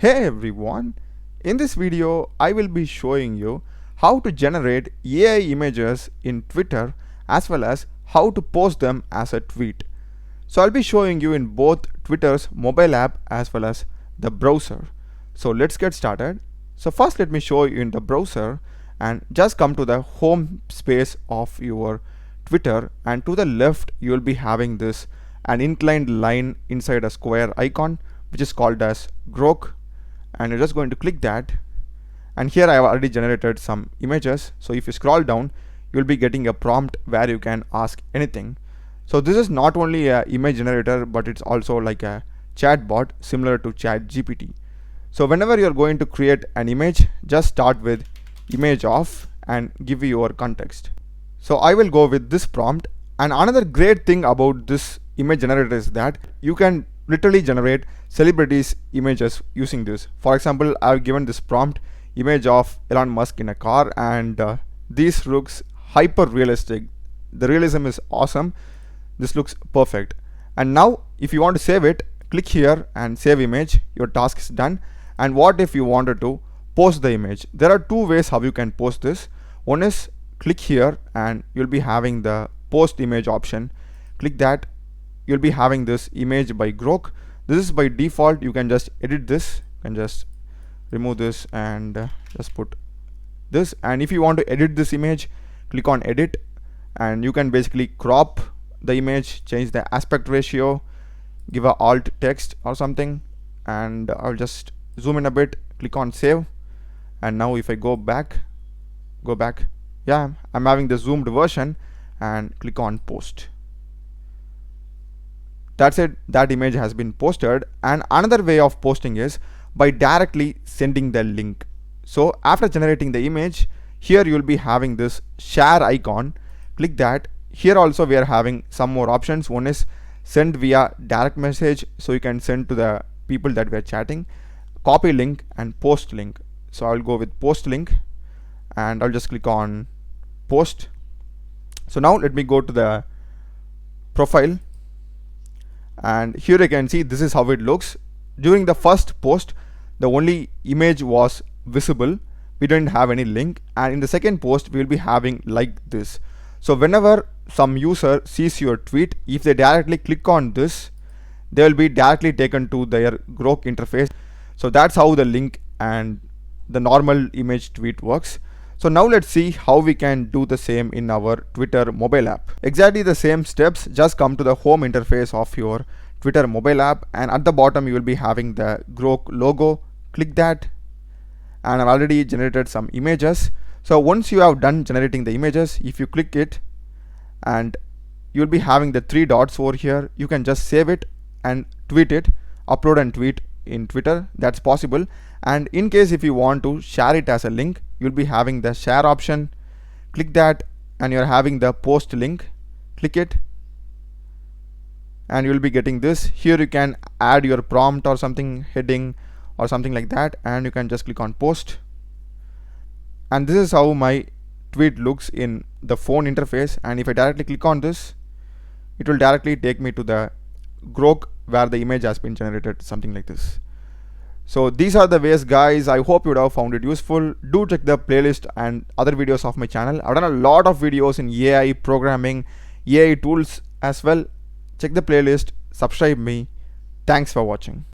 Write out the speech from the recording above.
Hey everyone, in this video I will be showing you how to generate AI images in Twitter as well as how to post them as a tweet. So I'll be showing you in both Twitter's mobile app as well as the browser. So let's get started. So first let me show you in the browser, and just come to the home space of your Twitter, and to the left you will be having this an inclined line inside a square icon which is called as Grok, and you're just going to click that. And here I have already generated some images, so if you scroll down you'll be getting a prompt where you can ask anything. So this is not only a image generator, but it's also like a chat bot similar to ChatGPT. So whenever you're going to create an image, just start with image of and give your context. So I will go with this prompt. And another great thing about this image generator is that you can literally generate celebrities images using this. For example, I've given this prompt image of Elon Musk in a car, and this looks hyper realistic. The realism is awesome. This looks perfect. And now if you want to save it, click here and save image. Your task is done. And what if you wanted to post the image? There are two ways how you can post this. One is click here and you'll be having the post image option. Click that. You'll be having this image by Grok. This is by default. You can just edit this. You can just remove this and just put this. And if you want to edit this image, click on edit, and you can basically crop the image, change the aspect ratio, give a alt text or something, and I'll just zoom in a bit, click on save. And now if I go back, yeah, I'm having the zoomed version, and click on post. That's it, that image has been posted. And another way of posting is by directly sending the link. So after generating the image, here you'll be having this share icon. Click that. Here also we are having some more options. One is send via direct message, so you can send to the people that we are chatting, copy link, and post link. So I'll go with post link, and I'll just click on post. So now let me go to the profile, and here you can see this is how it looks. During the first post, the only image was visible, we didn't have any link, and in the second post we will be having like this. So whenever some user sees your tweet, if they directly click on this, they will be directly taken to their Grok interface. So that's how the link and the normal image tweet works. So now let's see how we can do the same in our Twitter mobile app. Exactly the same steps. Just come to the home interface of your Twitter mobile app, and at the bottom you will be having the Grok logo. Click that, and I've already generated some images. So once you have done generating the images, if you click it, and you'll be having the three dots over here, you can just save it and tweet it, upload and tweet in Twitter. That's possible. And in case if you want to share it as a link, you'll be having the share option. Click that, and you're having the post link. Click it, and you'll be getting this. Here you can add your prompt or something, heading or something like that, and you can just click on post. And this is how my tweet looks in the phone interface. And if I directly click on this, it will directly take me to the Grok where the image has been generated, something like this. So these are the ways, guys. I hope you would have found it useful. Do check the playlist and other videos of my channel. I've done a lot of videos in AI programming, AI tools as well. Check the playlist, subscribe me. Thanks for watching.